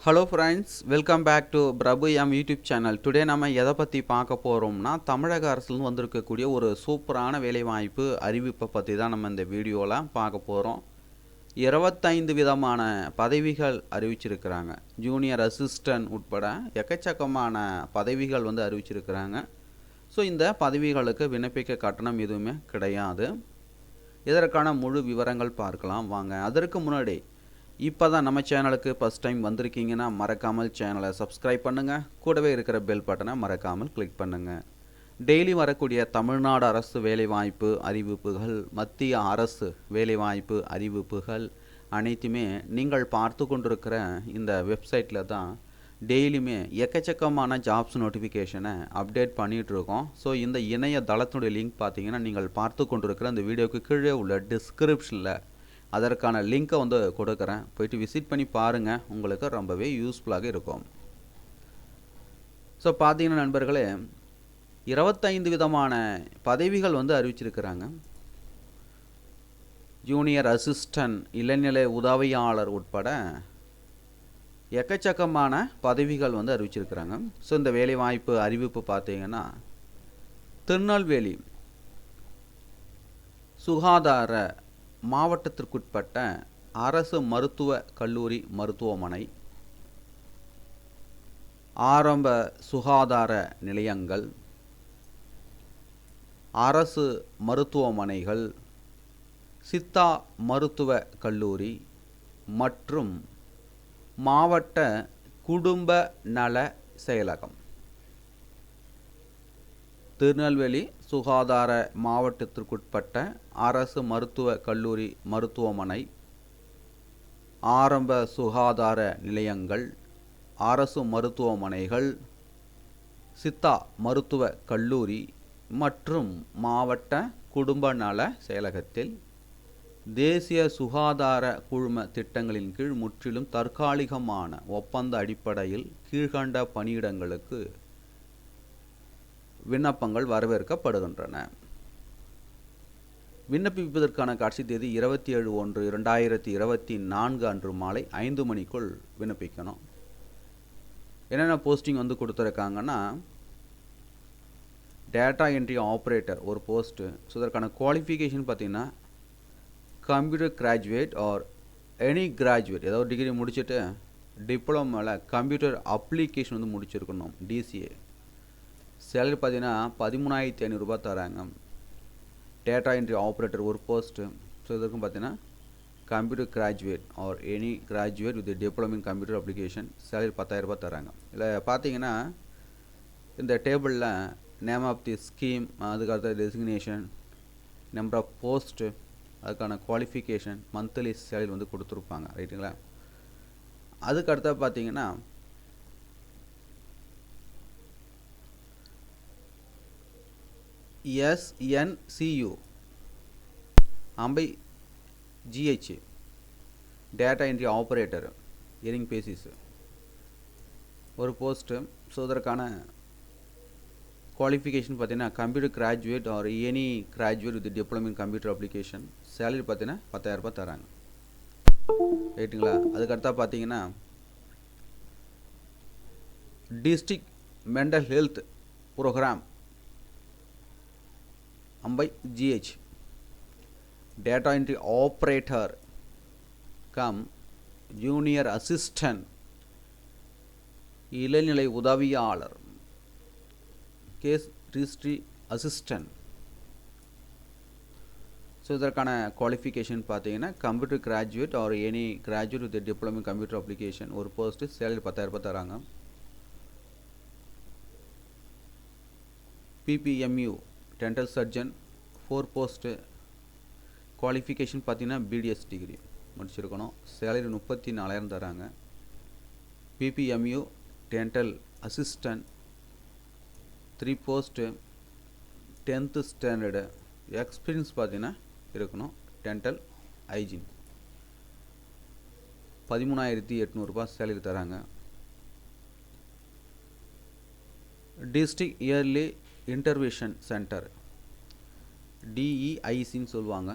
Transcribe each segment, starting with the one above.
Hello friends, welcome back to Prabhu M YouTube channel. Today நம்ம எதை பற்றி பார்க்க போகிறோம்னா, தமிழக அரசுலேருந்து வந்திருக்கக்கூடிய ஒரு சூப்பரான வேலைவாய்ப்பு அறிவிப்பை பற்றி தான் நம்ம இந்த வீடியோவில் பார்க்க போகிறோம். 25 விதமான பதவிகள் அறிவிச்சிருக்கிறாங்க. ஜூனியர் அசிஸ்டன்ட் உட்பட எக்கச்சக்கமான பதவிகள் அறிவிச்சிருக்கிறாங்க. ஸோ இந்த பதவிகளுக்கு விண்ணப்பிக்க கட்டணம் எதுவுமே கிடையாது. இதற்கான முழு விவரங்கள் பார்க்கலாம் வாங்க. அதற்கு முன்னாடி இப்போ தான் நம்ம சேனலுக்கு ஃபஸ்ட் டைம் வந்திருக்கீங்கன்னா மறக்காமல் சேனலை சப்ஸ்கிரைப் பண்ணுங்கள். கூடவே இருக்கிற பெல் பட்டனை மறக்காமல் கிளிக் பண்ணுங்கள். டெய்லி வரக்கூடிய தமிழ்நாடு அரசு வேலைவாய்ப்பு அறிவிப்புகள், மத்திய அரசு வேலைவாய்ப்பு அறிவிப்புகள் அனைத்துமே நீங்கள் பார்த்து கொண்டிருக்கிற இந்த வெப்சைட்டில் தான் டெய்லியுமே எக்கச்சக்கமான ஜாப்ஸ் நோட்டிஃபிகேஷனை அப்டேட் பண்ணிகிட்ருக்கோம். ஸோ இந்த இணைய தளத்தினுடைய லிங்க் பார்த்தீங்கன்னா நீங்கள் பார்த்து கொண்டிருக்கிற அந்த வீடியோவுக்கு கீழே உள்ள டிஸ்கிரிப்ஷனில் அதற்கான லிங்க்கை கொடுக்குறேன். போயிட்டு விசிட் பண்ணி பாருங்கள், உங்களுக்கு ரொம்பவே யூஸ்ஃபுல்லாக இருக்கும். ஸோ பார்த்தீங்கன்னா நண்பர்களே, 25 விதமான பதவிகள் அறிவிச்சிருக்கிறாங்க. ஜூனியர் அசிஸ்டன்ட், இளநிலை உதவியாளர் உட்பட எக்கச்சக்கமான பதவிகள் அறிவிச்சிருக்கிறாங்க. ஸோ இந்த வேலைவாய்ப்பு அறிவிப்பு பார்த்தீங்கன்னா, திருநெல்வேலி சுகாதார மாவட்டத்திற்குட்பட்ட அரசு மருத்துவ கல்லூரி மருத்துவமனை, ஆரம்ப சுகாதார நிலையங்கள், அரசு மருத்துவமனைகள், சித்தா மருத்துவ கல்லூரி மற்றும் மாவட்ட குடும்ப நல செயலகம். திருநெல்வேலி சுகாதார மாவட்டத்திற்குட்பட்ட அரசு மருத்துவ கல்லூரி மருத்துவமனை, ஆரம்ப சுகாதார நிலையங்கள், அரசு மருத்துவமனைகள், சித்தா மருத்துவ கல்லூரி மற்றும் மாவட்ட குடும்ப நல செயலகத்தில் தேசிய சுகாதார குழும திட்டங்களின் கீழ் முற்றிலும் தற்காலிகமான ஒப்பந்த அடிப்படையில் கீழ்கண்ட பணியிடங்களுக்கு விண்ணப்பங்கள் வரவேற்கப்படுகின்றன. விண்ணப்பிப்பதற்கான கடைசி தேதி 27/1/2024 அன்று மாலை 5 மணிக்குள் விண்ணப்பிக்கணும். என்னென்ன போஸ்டிங் கொடுத்துருக்காங்கன்னா, டேட்டா என்ட்ரி ஆப்ரேட்டர் ஒரு போஸ்ட்டு. ஸோ இதற்கான குவாலிஃபிகேஷன் பார்த்திங்கன்னா, computer graduate or any graduate, ஏதாவது டிகிரி முடிச்சுட்டு டிப்ளமோவில் கம்ப்யூட்டர் அப்ளிகேஷன் முடிச்சிருக்கணும், டிசிஏ. சேலரி பார்த்தீங்கன்னா 13,500 தராங்க. டேட்டா என்ட்ரி ஆப்ரேட்டர் ஒரு போஸ்ட்டு. ஸோ இதற்கும் பார்த்தீங்கன்னா computer graduate or any graduate with diploma in computer application, salary 10,000 தராங்க. இதில் பார்த்தீங்கன்னா இந்த டேபிளில் நேம் ஆஃப் தி ஸ்கீம், அதுக்கடுத்த டெசிக்னேஷன், நம்பர் ஆஃப் போஸ்ட்டு, அதுக்கான குவாலிஃபிகேஷன், மந்த்லி சேலரி கொடுத்துருப்பாங்க, ரைட்டுங்களா. அதுக்கடுத்த பார்த்தீங்கன்னா SNCU Ambai GH data entry operator இயரிங் பேசிஸ் ஒரு போஸ்ட்டு. ஸோ இதற்கான குவாலிஃபிகேஷன் பார்த்தீங்கன்னா computer graduate or any graduate with diploma in computer application, salary பார்த்தீங்கன்னா 10,000 தராங்க, ரைட்டுங்களா. அதுக்கடுத்தா பார்த்தீங்கன்னா district mental health programme Ambai GH data entry operator cum junior assistant இளநிலை உதவியாளர், கேஸ் ரிஜிஸ்ட்ரி அசிஸ்டன்ட். ஸோ இதற்கான குவாலிஃபிகேஷன் பார்த்தீங்கன்னா computer graduate or any graduate with diploma computer application ஒரு போஸ்ட்டு, சேலரி 10,000 தராங்க. PPMU dental surgeon 4 post. Qualification பார்த்தீங்கன்னா BDS degree முடிச்சிருக்கணும், salary 34,000 தராங்க. PPMU dental assistant 3 post, 10th standard, experience பார்த்தீங்கன்னா இருக்கணும், dental hygiene, 13,800 salary தராங்க. டிஸ்ட்ரிக்ட் இயர்லி இன்டர்விஷன் சென்டர் DEICன்னு சொல்லுவாங்க,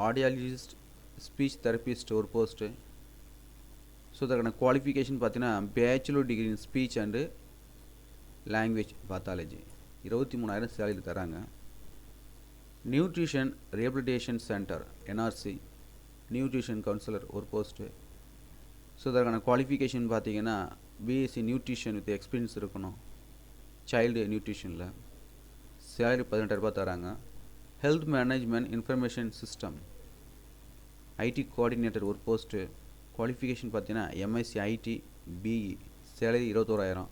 ஆடியாலஜிஸ்ட் ஸ்பீச் தெரபிஸ்ட் ஒரு போஸ்ட்டு. ஸோ ஸோ இதற்கான குவாலிஃபிகேஷன் பார்த்தீங்கன்னா bachelor degree in speech and language pathology 23,000 salary தராங்க. Nutrition rehabilitation centre NRC nutrition counsellor ஒரு போஸ்ட்டு. ஸோ இதற்கான குவாலிஃபிகேஷன் பார்த்தீங்கன்னா பிஎஸ்சி நியூட்ரிஷன் வித் எக்ஸ்பீரியன்ஸ் இருக்கணும் சைல்டு நியூட்ரிஷனில். சேலரி 18,000 தராங்க. Health management information system IT coordinator ஒரு post. Qualification பார்த்தீங்கன்னா MSc IT BE salary 21,000.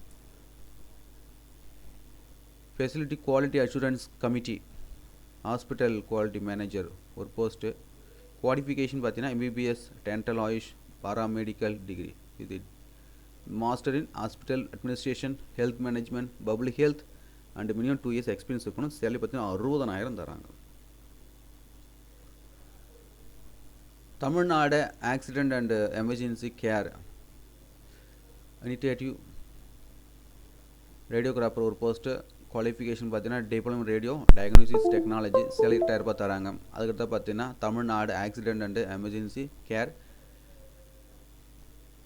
Facility quality assurance committee hospital quality manager ஒரு post. Qualification பார்த்தீங்கன்னா MBBS dental AYUSH paramedical degree இது master in hospital administration health management public health and minimum 2 years experience இருக்கணும். Salary பார்த்தீங்கன்னா 60,000 தராங்க. Tamil Nadu accident and emergency care initiative radiographer ஒரு post. Qualification பார்த்தீங்கன்னா diploma radio diagnosis technology salary 8,000 தராங்க. அதுக்கடுத்து பார்த்தீங்கன்னா Tamil Nadu accident and emergency care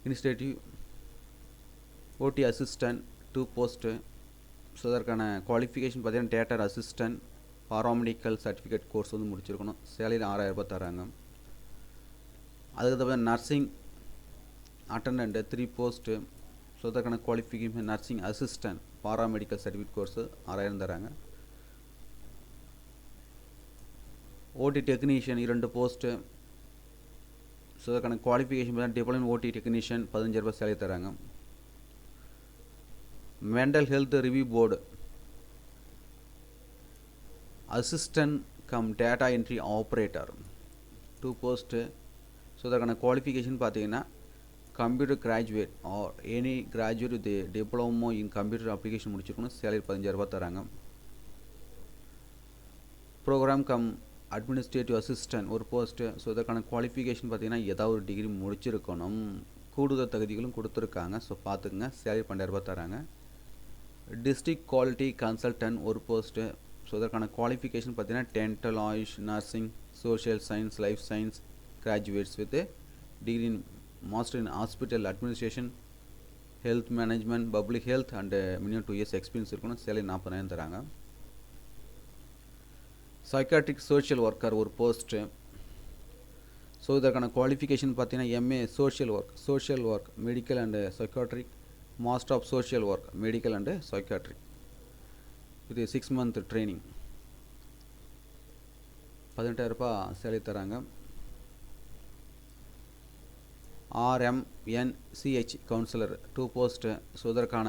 initiative ஓடி assistant 2 post. So அதற்கான குவாலிஃபிகேஷன் பார்த்தீங்கன்னா theatre assistant paramedical certificate course வந்து முடிச்சிருக்கணும். சேலரி 6,000 தராங்க. அதுக்கடுத்து நர்சிங் அட்டண்டன்ட் 3 போஸ்ட்டு. ஸோ அதற்கான qualification nursing assistant paramedical certificate course 6,000 தராங்க. ஓடி டெக்னீஷியன் 2 போஸ்ட்டு. ஸோ அதற்கான குவாலிஃபிகேஷன் பார்த்தீங்கன்னா டிப்ளமோ ஓடி டெக்னீஷியன் 15,000 சேலரி தராங்க. Mental health review board assistant come data entry operator 2 post. So அதற்கான குவாலிஃபிகேஷன் பார்த்தீங்கன்னா computer graduate or any graduate with diploma in computer application முடிச்சிருக்கணும். Salary 15,000 தராங்க. ப்ரோக்ராம் கம் அட்மினிஸ்ட்ரேட்டிவ் அசிஸ்டன்ட் ஒரு post. So இதற்கான qualification பார்த்தீங்கன்னா ஏதாவது ஒரு டிகிரி முடிச்சிருக்கணும். கூடுதல் தகுதிகளும் கொடுத்துருக்காங்க. ஸோ பார்த்துக்குங்க. சேலரி 12,000 தராங்க. டிஸ்ட்ரிக்ட் குவாலிட்டி கன்சல்டன்ட் ஒரு போஸ்ட்டு. ஸோ இதற்கான குவாலிஃபிகேஷன் பார்த்தீங்கன்னா dental AYUSH nursing social science life science graduates with degree in master in hospital administration health management public health and minimum 2 years experience இருக்கணும். Salary 40,000 தராங்க. Psychiatric social worker ஒரு post. So இதற்கான qualification பார்த்தீங்கன்னா MA social work medical and psychiatric master of social work medical and psychiatric இது 6 month training 18,000 salary தராங்க. RMNCH councillor 2 post. So இதற்கான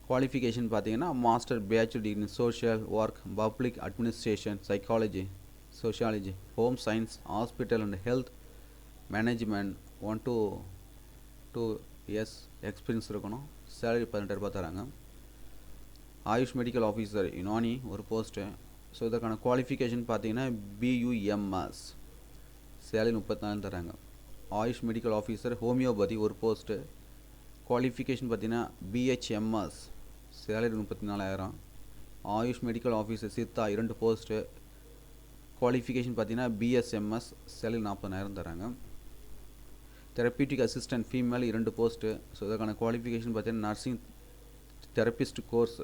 qualification பார்த்தீங்கன்னா master bachelor degree in social work public administration psychology sociology home science hospital and health management 1 to 2 years experience இருக்கணும். Salary 18,000 தராங்க. AYUSH medical officer Unani ஒரு post. So இதற்கான qualification பார்த்தீங்கன்னா BUMS salary 34,000 தராங்க. AYUSH medical officer homeopathy ஒரு post. Qualification பார்த்தீங்கன்னா BHMS salary 34,000. AYUSH medical officer Siddha 2 post. Qualification பார்த்தீங்கன்னா BSMS salary 40,000 தராங்க. Therapeutic assistant female 2 post. So இதற்கான குவாலிஃபிகேஷன் பார்த்தீங்கன்னா நர்சிங் தெரப்பிஸ்ட் கோர்ஸ்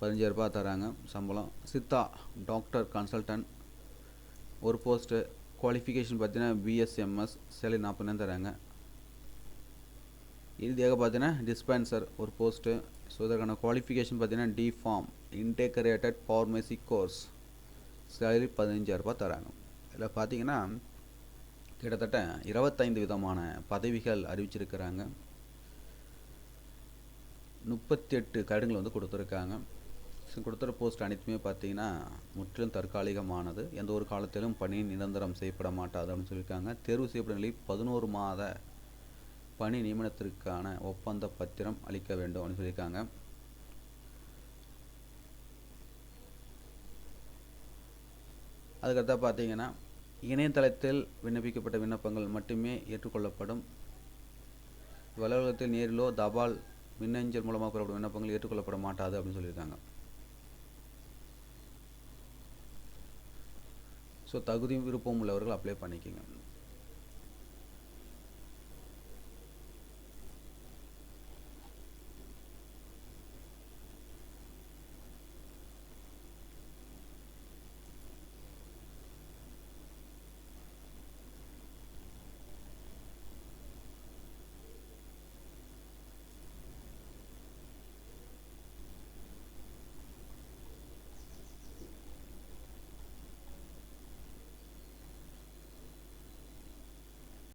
15,000 தராங்க சம்பளம். சித்தா டாக்டர் கன்சல்டன்ட் ஒரு போஸ்ட்டு. குவாலிஃபிகேஷன் பார்த்தீங்கன்னா BSMS சேலரி 40,000 தராங்க. இறுதியாக பார்த்தீங்கன்னா டிஸ்பென்சர் ஒரு போஸ்ட்டு. ஸோ இதற்கான குவாலிஃபிகேஷன் பார்த்தீங்கன்னா DPharm integrated pharmacy course salary 15,000 தராங்க. இதில் பார்த்தீங்கன்னா கிட்டத்தட்ட 25 விதமான பதவிகள் அறிவிச்சிருக்கிறாங்க. 38 கடிதங்கள் வந்து கொடுத்துருக்காங்க. கொடுத்துற போஸ்ட் அனைத்துமே பார்த்தீங்கன்னா முற்றிலும் தற்காலிகமானது. எந்த ஒரு காலத்திலும் பணி நிரந்தரம் செய்யப்பட மாட்டாது அப்படின்னு சொல்லியிருக்காங்க. தேர்வு செய்யப்பட்ட நிலையில் 11 மாத பணி நியமனத்திற்கான ஒப்பந்த பத்திரம் அளிக்க வேண்டும் அப்படின்னு சொல்லியிருக்காங்க. அதுக்கடுத்து பார்த்தீங்கன்னா இணையதளத்தில் விண்ணப்பிக்கப்பட்ட விண்ணப்பங்கள் மட்டுமே ஏற்றுக்கொள்ளப்படும். அலுவலகத்தில் நேரிலோ தபால் மின்னஞ்சல் மூலமாக பெறப்படும் விண்ணப்பங்கள் ஏற்றுக்கொள்ளப்பட மாட்டாது அப்படின்னு சொல்லியிருக்காங்க. ஸோ தகுதி விருப்பம் உள்ளவர்கள் அப்ளை பண்ணிக்கோங்க.